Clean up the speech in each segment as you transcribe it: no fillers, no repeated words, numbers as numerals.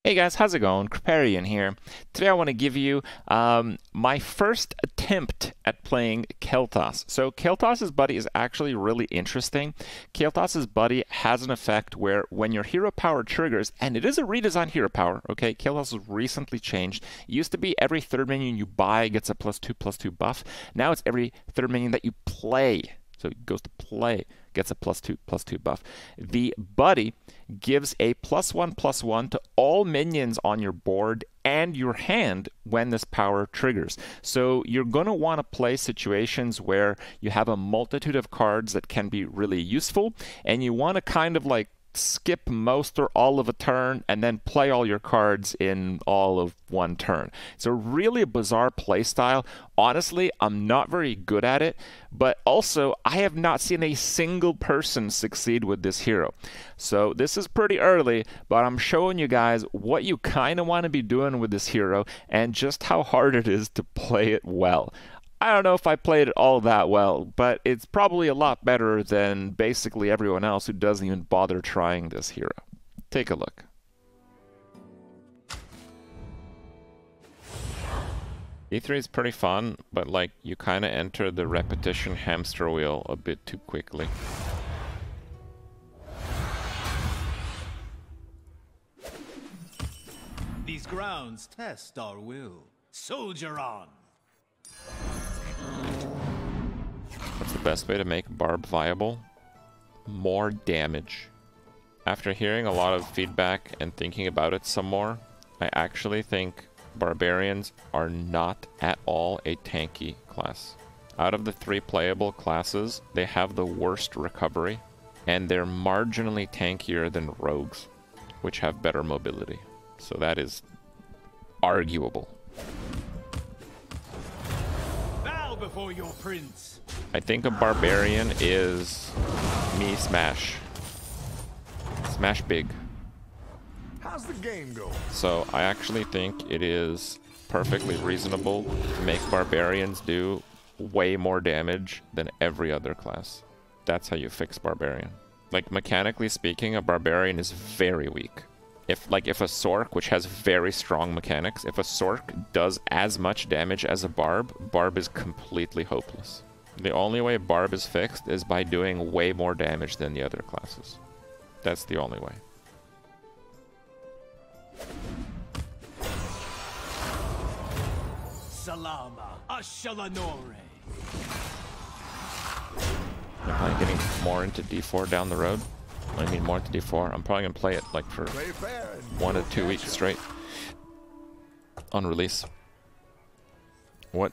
Hey guys, how's it going? Kripparrian here. Today I want to give you my first attempt at playing Kael'thas. So Kael'thas's buddy is actually really interesting. Kael'thas's buddy has an effect where when your hero power triggers, and it is a redesigned hero power, okay? Kael'thas was recently changed. It used to be every third minion you buy gets a +2/+2 buff. Now it's every third minion that you play. So it goes to play, gets a +2/+2 buff. The buddy gives a +1/+1 to all minions on your board and your hand when this power triggers. So you're going to want to play situations where you have a multitude of cards that can be really useful, and you want to kind of like skip most or all of a turn and then play all your cards in all of one turn. It's a really bizarre play style. Honestly, I'm not very good at it, but also I have not seen a single person succeed with this hero. So this is pretty early, but I'm showing you guys what you kind of want to be doing with this hero and just how hard it is to play it well. I don't know if I played it all that well, but it's probably a lot better than basically everyone else who doesn't even bother trying this hero. Take a look. E3 is pretty fun, but like you kind of enter the repetition hamster wheel a bit too quickly. These grounds test our will. Soldier on! What's the best way to make Barb viable? More damage. After hearing a lot of feedback and thinking about it some more, I actually think Barbarians are not at all a tanky class. Out of the 3 playable classes, they have the worst recovery, and they're marginally tankier than Rogues, which have better mobility. So that is arguable. Before your prince. I think a Barbarian is me smash. Smash big. How's the game going? So I actually think it is perfectly reasonable to make Barbarians do way more damage than every other class. That's how you fix Barbarian. Like, mechanically speaking, a Barbarian is very weak. If a Sork, which has very strong mechanics, if a Sork does as much damage as a Barb, Barb is completely hopeless. The only way Barb is fixed is by doing way more damage than the other classes. That's the only way. Salama, Ashalanore. I'm probably getting more into D4 down the road. I mean, more into D4. I'm probably gonna play it like for 1 to 2 weeks straight on release. What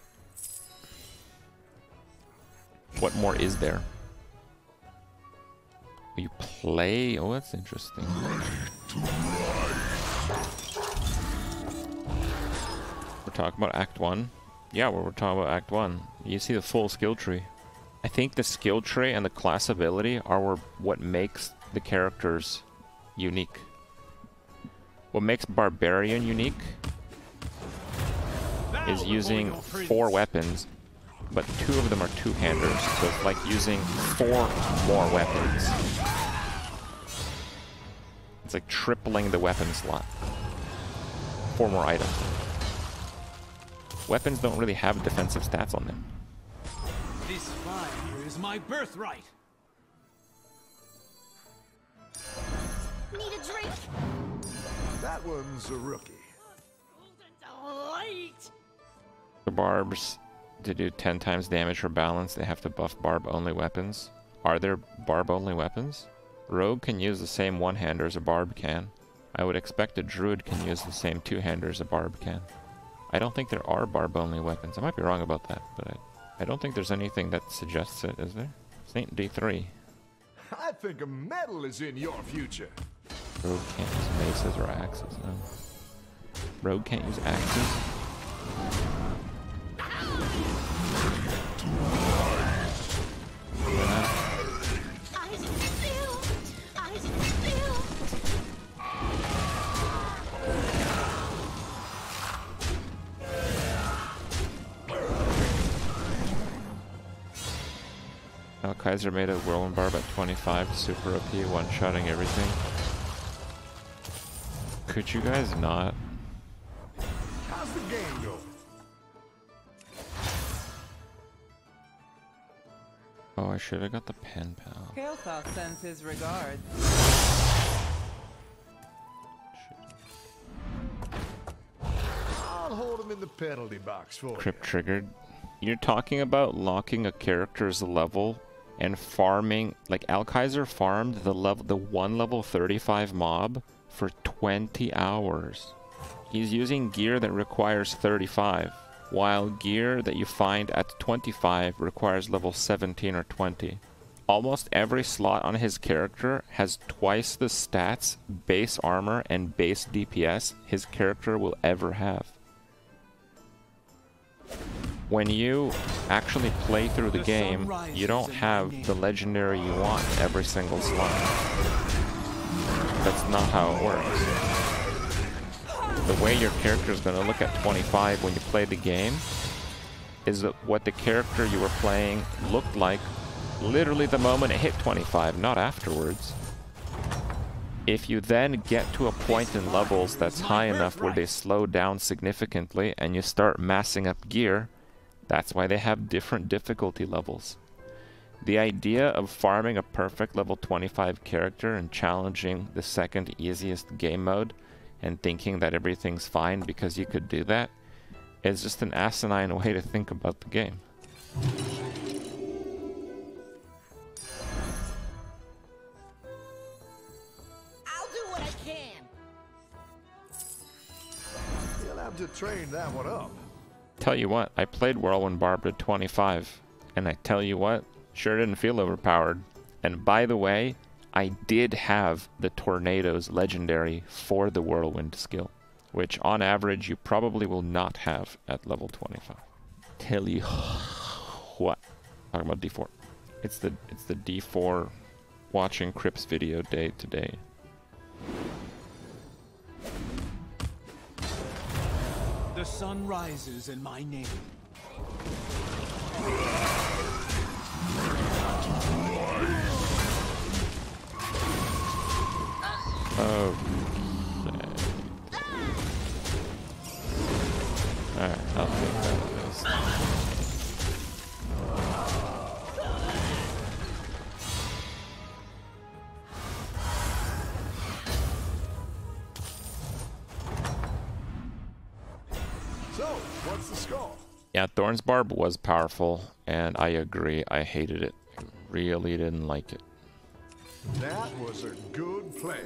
more is there? You play? Oh, that's interesting. We're talking about Act 1? Yeah, we're talking about Act 1. You see the full skill tree. I think the skill tree and the class ability are what makes the characters unique. What makes Barbarian unique is using 4 weapons, but 2 of them are two-handers, so it's like using 4 more weapons. It's like tripling the weapon slot. 4 more items. Weapons don't really have defensive stats on them. This fire is my birthright. Need a drink? That one's a rookie. The Barbs, to do 10 times damage for balance, they have to buff Barb-only weapons. Are there Barb-only weapons? Rogue can use the same one-hander as a Barb can. I would expect a Druid can use the same two-hander as a Barb can. I don't think there are Barb-only weapons. I might be wrong about that, but I don't think there's anything that suggests it, is there? This ain't D3. I think a medal is in your future. Rogue can't use maces or axes, no. Rogue can't use axes? Kaiser made a Whirlwind Barb at 25, super OP, one-shotting everything. Could you guys not? How's the game going? Oh, I should have got the pen pal. Kael'thas sends his regards. I'll hold him in the penalty box for Kripp you. triggered. You're talking about locking a character's level and farming, like Alkaiser farmed the one level 35 mob for 20 hours. He's using gear that requires 35, while gear that you find at 25 requires level 17 or 20. Almost every slot on his character has twice the stats, base armor, and base DPS his character will ever have. When you actually play through the game, you don't have the legendary you want in every single slot. That's not how it works. The way your character is going to look at 25 when you play the game is that what the character you were playing looked like literally the moment it hit 25, not afterwards. If you then get to a point in levels that's high enough where they slow down significantly and you start massing up gear, that's why they have different difficulty levels. The idea of farming a perfect level 25 character and challenging the second easiest game mode and thinking that everything's fine because you could do that is just an asinine way to think about the game. I'll do what I can. You'll have to train that one up. Tell you what, I played Whirlwind Barb to 25, and I tell you what, sure didn't feel overpowered. And by the way, I did have the Tornadoes legendary for the Whirlwind skill, which on average you probably will not have at level 25. Tell you what, talking about D4. It's the D4 watching Kripp's video day to day. The sun rises in my name. Oh. Alright, I'll take that at least. So, what's the score? Yeah, Thorn's Barb was powerful, and I agree, I hated it. I really didn't like it. That was a good play.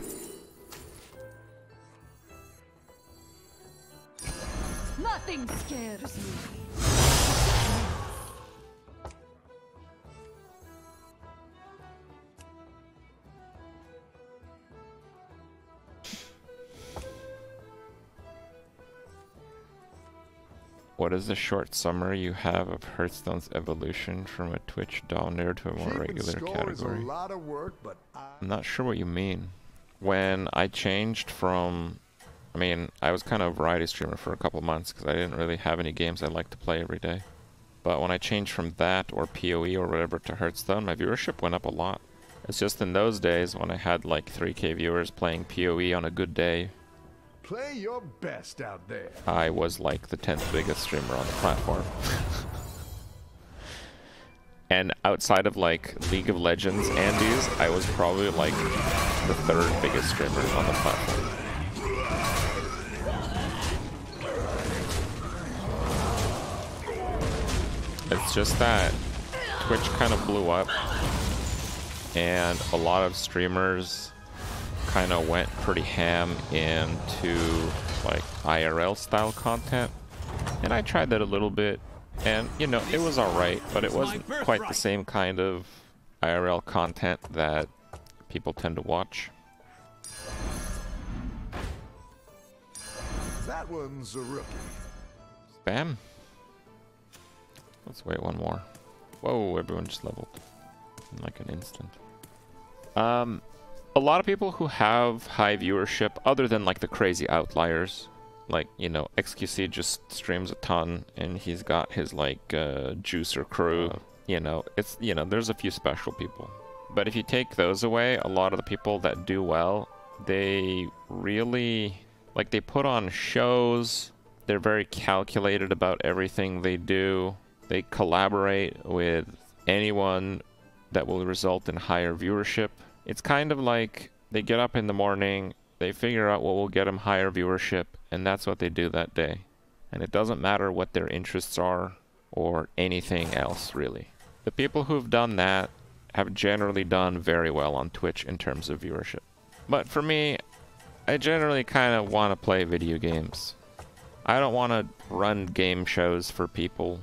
Nothing scares me. What is the short summary you have of Hearthstone's evolution from a Twitch dominator to a more Keeping regular score category? is a lot of work, but I'm not sure what you mean. When I changed from... I mean, I was kind of a variety streamer for a couple months because I didn't really have any games I liked to play every day. But when I changed from that or PoE or whatever to Hearthstone, my viewership went up a lot. It's just in those days when I had like 3K viewers playing PoE on a good day, play your best out there. I was like the 10th biggest streamer on the platform. And outside of like League of Legends Andes, I was probably like the 3rd biggest streamer on the platform. It's just that Twitch kind of blew up and a lot of streamers kind of went pretty ham into like IRL style content, and I tried that a little bit, and you know, it was alright, but it wasn't quite the same kind of IRL content that people tend to watch. That one's a rookie. Spam. Let's wait one more. Whoa, everyone just leveled in like an instant. A lot of people who have high viewership, other than like the crazy outliers, like, you know, XQC just streams a ton and he's got his like juicer crew, you know, it's, you know, there's a few special people. But if you take those away, a lot of the people that do well, they really Like, they put on shows. They're very calculated about everything they do. They collaborate with anyone that will result in higher viewership. It's kind of like they get up in the morning, they figure out what will get them higher viewership, and that's what they do that day. And it doesn't matter what their interests are or anything else, really. The people who've done that have generally done very well on Twitch in terms of viewership. But for me, I generally kind of want to play video games. I don't want to run game shows for people.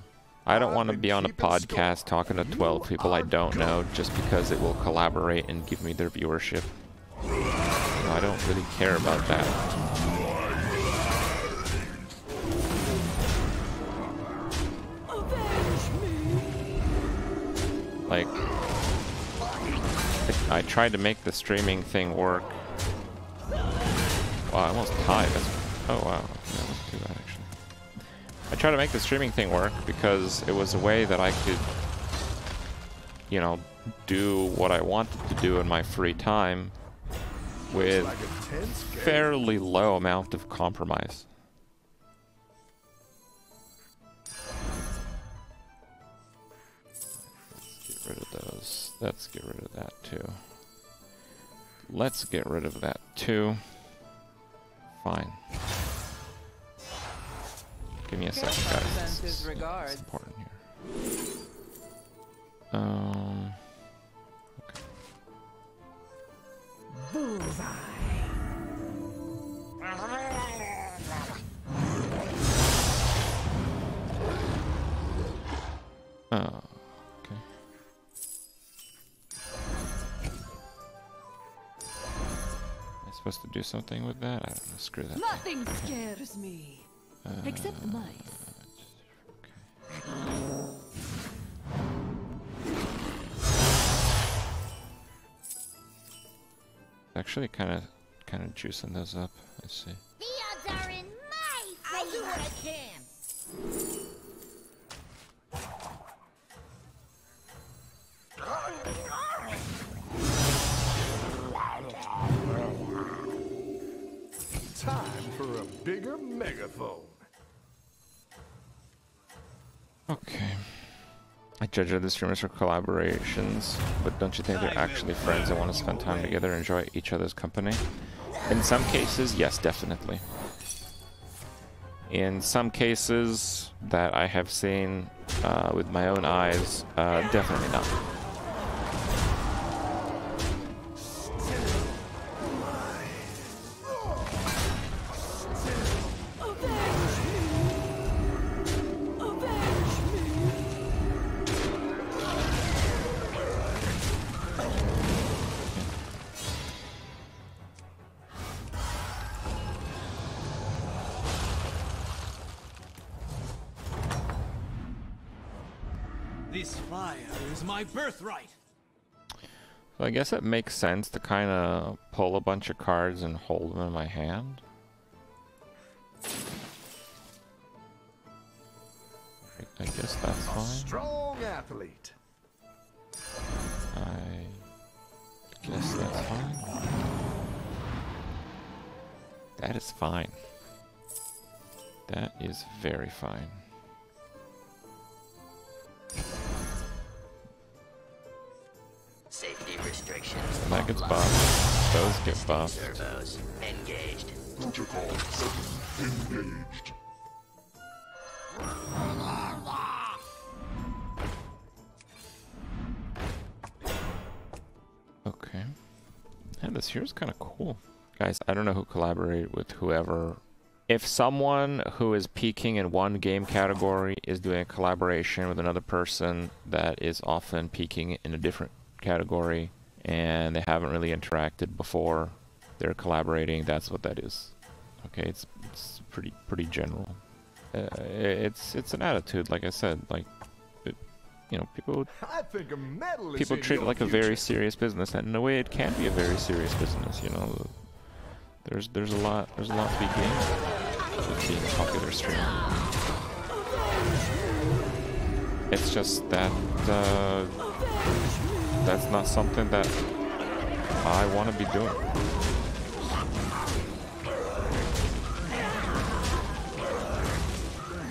I don't want to be on a podcast talking to 12 people I don't know just because it will collaborate and give me their viewership. I don't really care about that. Like, I tried to make the streaming thing work. Wow, I almost tied. Oh wow, that wasn't too bad actually. I tried to make the streaming thing work because it was a way that I could, you know, do what I wanted to do in my free time with fairly low amount of compromise. Let's get rid of those. Let's get rid of that too. Let's get rid of that too. Fine. Give me a second, guys. This is important here. Okay. Bullseye. Oh, okay. Am I supposed to do something with that? I don't know. Screw that. Nothing scares me. Except the mice. Actually, kind of juicing those up. I see. The odds are in my favor. I'll do what I can. Time for a bigger megaphone. Okay. I judge other streamers for collaborations, but don't you think they're actually friends and want to spend time together and enjoy each other's company? In some cases, yes, definitely. In some cases that I have seen with my own eyes, definitely not. This fire is my birthright. So I guess it makes sense to kind of pull a bunch of cards and hold them in my hand. I guess that's fine. Strong athlete. I guess that's fine. That is fine. That is very fine. Safety restrictions. That gets buffed. Those get buffed. Servos engaged. Protocol engaged. Okay. And this here is kind of cool. Guys, I don't know who collaborated with whoever. If someone who is peaking in one game category is doing a collaboration with another person that is often peaking in a different category and they haven't really interacted before they're collaborating, that's what that is. Okay, it's pretty general. It's an attitude, like I said. Like, you know, people treat it like a very serious business, and in a way, it can be a very serious business. You know, there's a lot to be gained with being a popular streamer. It's just that that's not something that I want to be doing.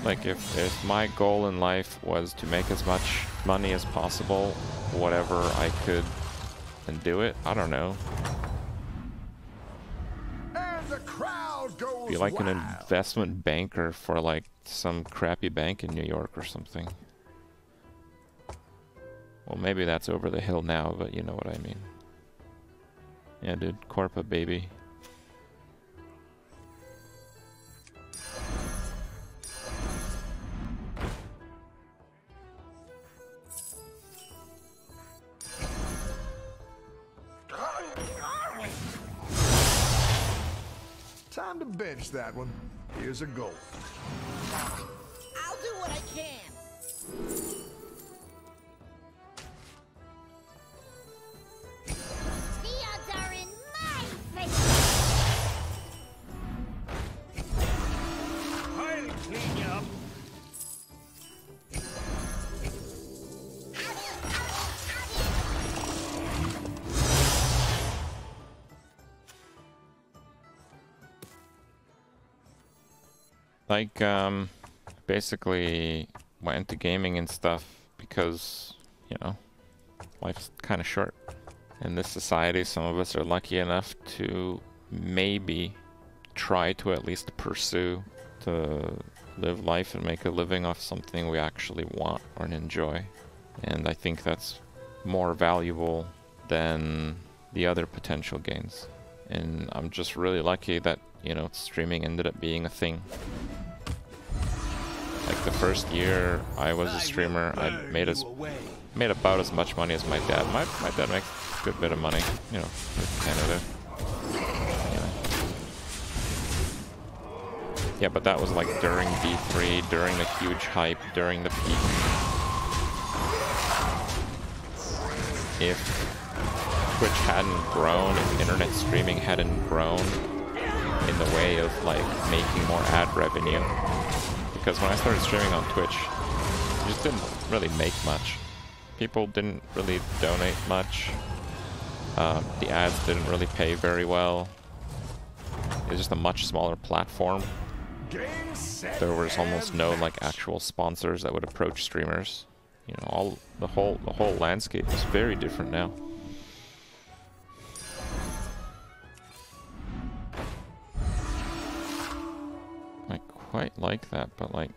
Like, if my goal in life was to make as much money as possible, whatever I could, and do it, I don't know. And the crowd goes Be like an wild. investment banker for like some crappy bank in New York or something. Well, maybe that's over the hill now, but you know what I mean. Yeah, dude, Corpa, baby. Time to bench that one. Here's a goal. I'll do what I can. The odds are in my favor. I'll clean you up. Like, basically went into gaming and stuff because, you know, life's kind of short. In this society, some of us are lucky enough to maybe try to at least pursue to live life and make a living off something we actually want or enjoy. And I think that's more valuable than the other potential gains. And I'm just really lucky that, you know, streaming ended up being a thing. Like the first year I was a streamer, I made about as much money as my dad. My dad makes a good bit of money, you know, in Canada. Yeah, but that was like during D3, during the huge hype, during the peak. If Twitch hadn't grown, if internet streaming hadn't grown in the way of like making more ad revenue, because when I started streaming on Twitch, it just didn't really make much. People didn't really donate much. The ads didn't really pay very well. It was just a much smaller platform. There was almost no like actual sponsors that would approach streamers. You know, the whole landscape is very different now. I quite like that, but like,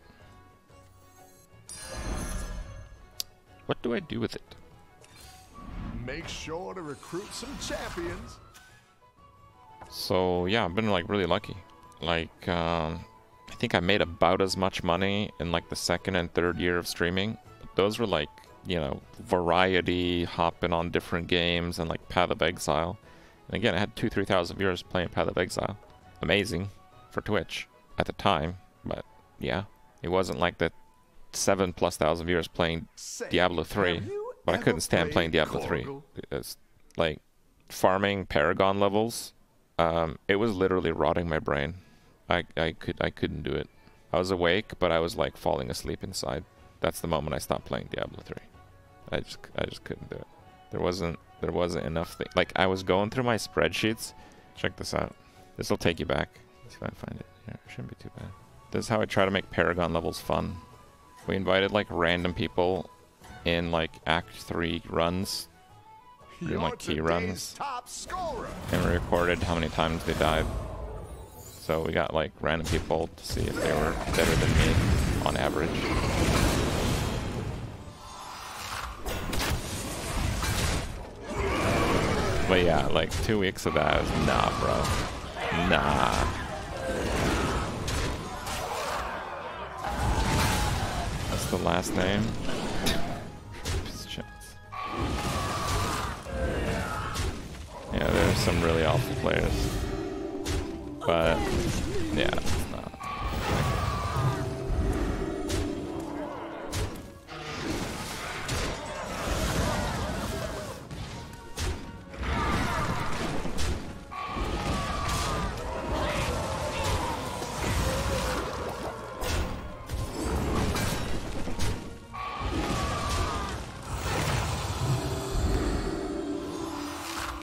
what do I do with it? Make sure to recruit some champions. So yeah, I've been like really lucky. Like, I think I made about as much money in like the second and third year of streaming. But those were like, you know, variety, hopping on different games and like Path of Exile. And again, I had 2,000-3,000 viewers playing Path of Exile. Amazing for Twitch at the time, but yeah, it wasn't like the 7,000+ viewers playing Diablo 3. But I couldn't stand playing Diablo 3. It's like farming Paragon levels. It was literally rotting my brain. I couldn't do it. I was awake, but I was like falling asleep inside. That's the moment I stopped playing Diablo 3. I just couldn't do it. There wasn't enough like I was going through my spreadsheets. Check this out. This will take you back. Let's see if I can find it. Yeah, it shouldn't be too bad. This is how I try to make Paragon levels fun. We invited like random people in like Act 3 runs, doing like key runs, and we recorded how many times they died. So we got like random people to see if they were better than me on average. But yeah, like 2 weeks of that is nah, bro. Nah. That's the last name. Yeah, there's some really awful players. But yeah, it's not.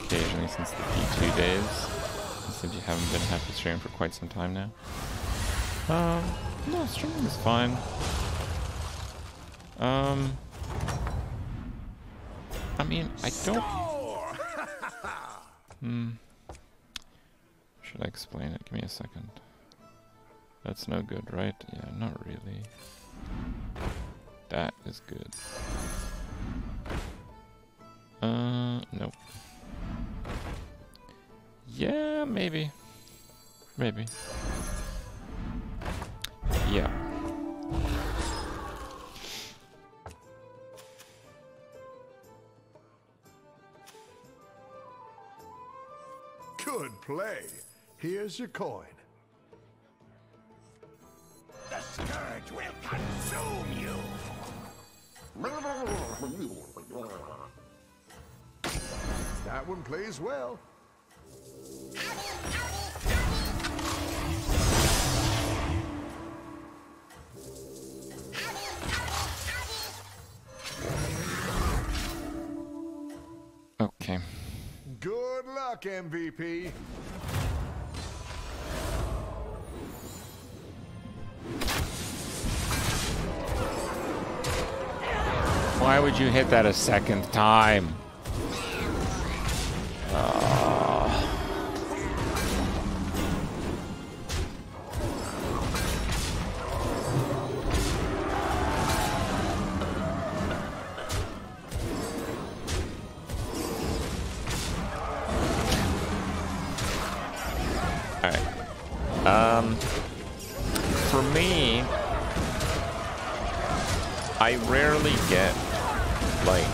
Occasionally since the P2 days. Since you haven't been happy streaming for quite some time now. No, streaming is fine. I mean, I don't... Should I explain it? Give me a second. That's no good, right? Yeah, not really. That is good. Nope. Yeah, maybe. Maybe. Yeah. Good play. Here's your coin. The scourge will consume you. That one plays well. Okay. Good luck, MVP. Why would you hit that a second time? For me, I rarely get like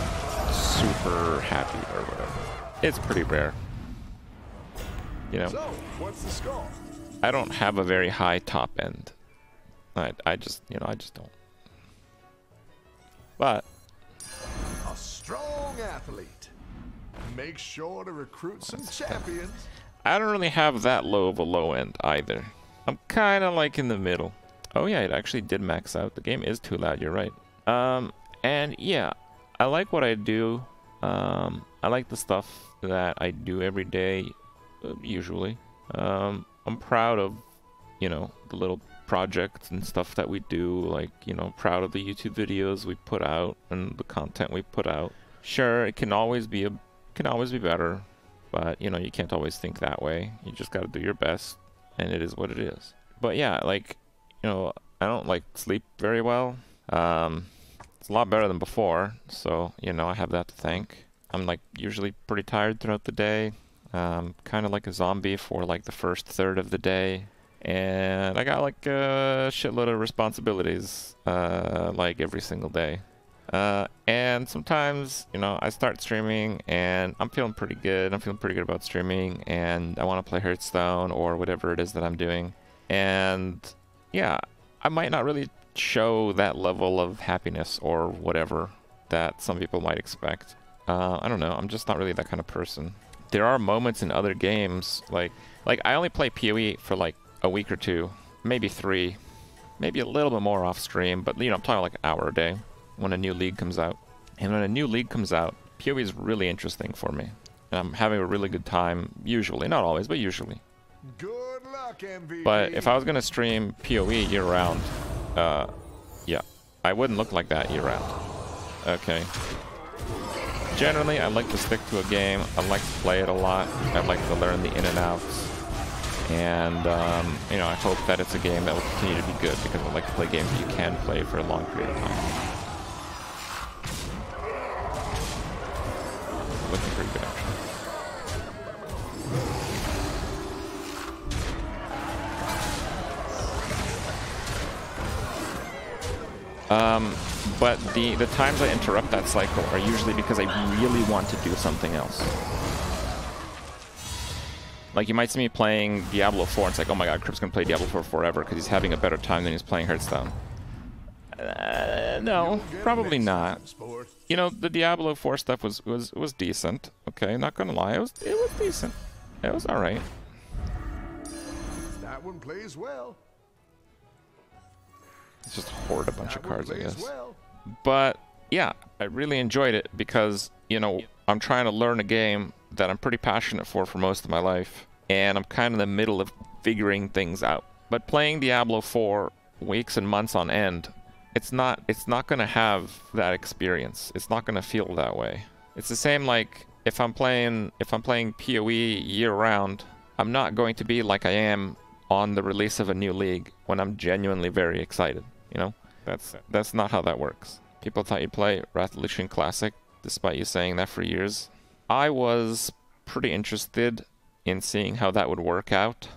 super happy or whatever. It's pretty rare. You know, So, what's the score? I don't have a very high top end. I just, you know, I just don't. But A strong athlete. Make sure to recruit some champions. I don't really have that low of a low end either. I'm kind of like in the middle. Oh yeah, it actually did max out. The game is too loud, you're right. And yeah, I like what I do. I like the stuff that I do every day, usually. I'm proud of, you know, the little projects and stuff that we do. Like, you know, proud of the YouTube videos we put out and the content we put out. Sure, it can always be better, but you know, you can't always think that way. You just got to do your best, and it is what it is. But yeah, like, you know, I don't like sleep very well. It's a lot better than before, so you know, I have that to thank. I'm like usually pretty tired throughout the day, kind of like a zombie for like the first third of the day, and I got like a shitload of responsibilities like every single day. And sometimes, you know, I start streaming and I'm feeling pretty good. I'm feeling pretty good about streaming, and I want to play Hearthstone or whatever it is that I'm doing. And yeah, I might not really show that level of happiness or whatever that some people might expect. I don't know. I'm just not really that kind of person. There are moments in other games, like I only play PoE for like a week or two, maybe 3, maybe a little bit more off stream, but you know, I'm talking like an hour a day when a new league comes out. And when a new league comes out, PoE is really interesting for me. And I'm having a really good time, usually. Not always, but usually. Good luck, MVP. But if I was going to stream PoE year-round, yeah, I wouldn't look like that year-round. Okay. Generally, I like to stick to a game. I like to play it a lot. I like to learn the in and outs. And, you know, I hope that it's a game that will continue to be good, because I like to play games that you can play for a long period of time. Looking pretty good, actually. But the times I interrupt that cycle are usually because I really want to do something else. Like, you might see me playing Diablo 4 and it's like, oh my god, Kripp's gonna play Diablo 4 forever because he's having a better time than he's playing Hearthstone. No, probably not. You know, the Diablo 4 stuff was decent. Okay, not gonna lie, it was decent. It was alright. That one plays well. It's just hoard a bunch of cards, I guess. Well. But yeah, I really enjoyed it because, you know, I'm trying to learn a game that I'm pretty passionate for most of my life, and I'm kind of in the middle of figuring things out. But playing Diablo 4 weeks and months on end, it's not gonna have that experience. It's not gonna feel that way. It's the same like if I'm playing PoE year round, I'm not going to be like I am on the release of a new league when I'm genuinely very excited, you know? That's not how that works. People thought you'd play Wrath of the Lich King Classic, despite you saying that for years. I was pretty interested in seeing how that would work out,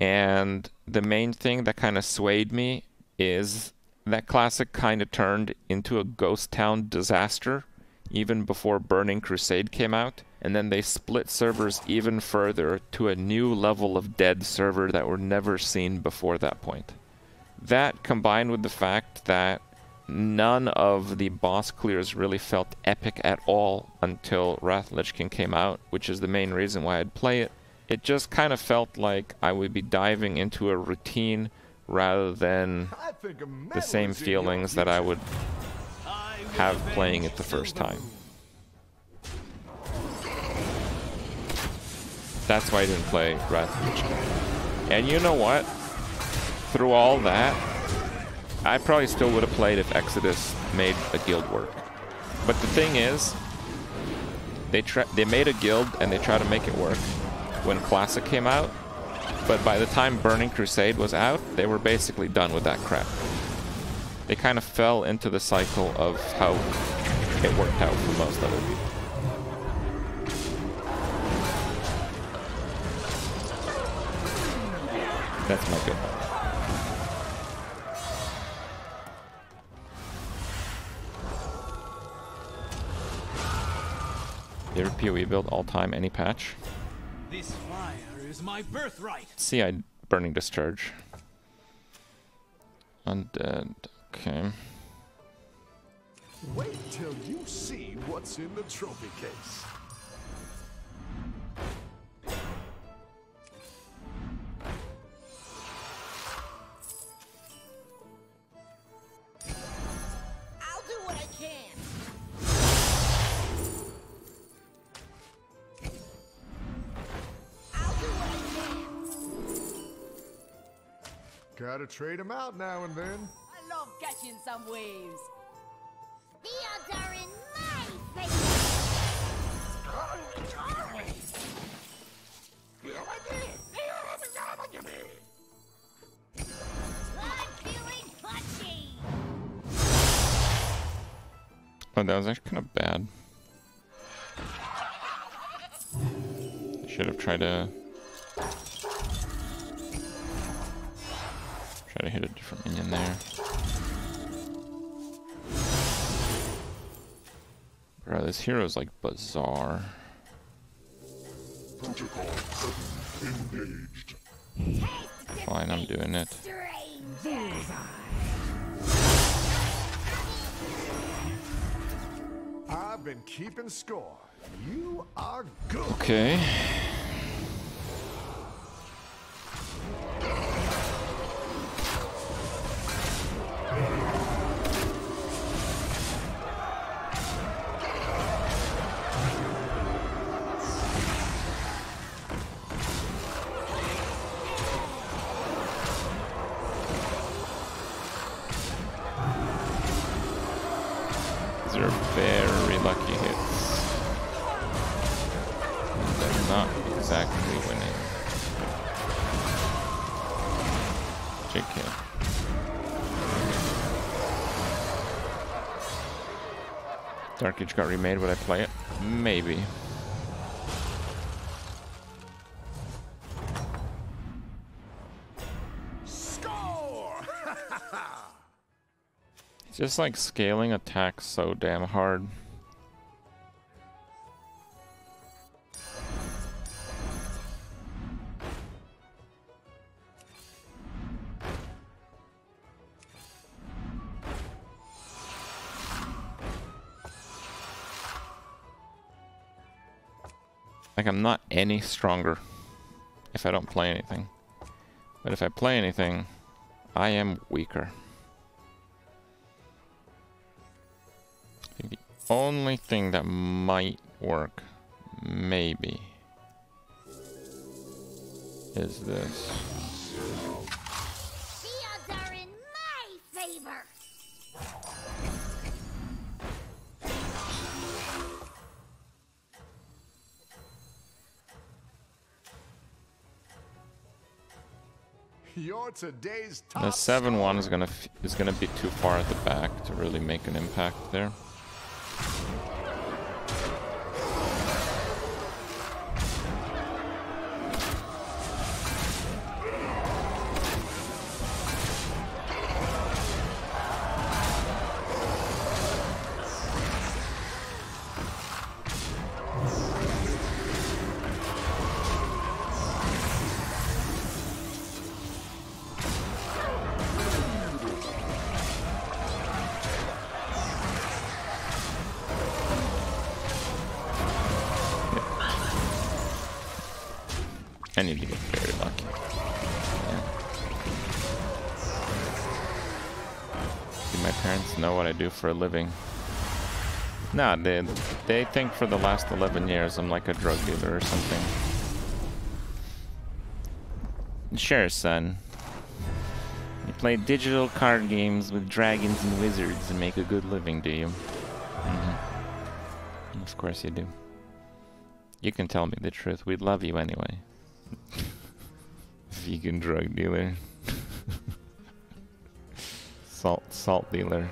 and the main thing that kind of swayed me is that Classic kind of turned into a ghost town disaster even before Burning Crusade came out, and then they split servers even further to a new level of dead server that were never seen before that point. That, combined with the fact that none of the boss clears really felt epic at all until Wrath of the Lich King came out, which is the main reason why I'd play it. It just kind of felt like I would be diving into a routine rather than the same feelings that I would have playing it the first time. That's why I didn't play Wrath of the Lich King. And you know what? Through all that, I probably still would have played if Exodus made a guild work. But the thing is, they made a guild and they tried to make it work when Classic came out, but by the time Burning Crusade was out, they were basically done with that crap. They kind of fell into the cycle of how it worked out for most of it. That's my good one. Favorite PoE build all time, any patch? This fire is my birthright. CI Burning Discharge. Undead. Okay. Wait till you see what's in the trophy case. I'll do what I can. I'll do what I can. Gotta trade them out now and then. I love catching some waves. The odds are in my favor. I'm feeling punchy. Oh, that was actually kind of bad. I should have tried to hit a different minion there. Bro, this hero's like bizarre. Protocol engaged. Fine, I'm doing it. I've been keeping score. You are good. Okay. These are very lucky hits. And they're not exactly winning. JK. Dark Age got remade, would I play it? Maybe. Score! It's just like scaling attacks so damn hard. Like, I'm not any stronger if I don't play anything. But if I play anything, I am weaker. I think the only thing that might work, maybe, is this. You're today's top The 7-1 is gonna be too far at the back to really make an impact there. I need to get very lucky. Yeah. Do my parents know what I do for a living? Nah, they think for the last 11 years I'm like a drug dealer or something. Sure, son. You play digital card games with dragons and wizards and make a good living, do you? Mm-hmm. Of course you do. You can tell me the truth. We'd love you anyway. Vegan drug dealer. Salt dealer.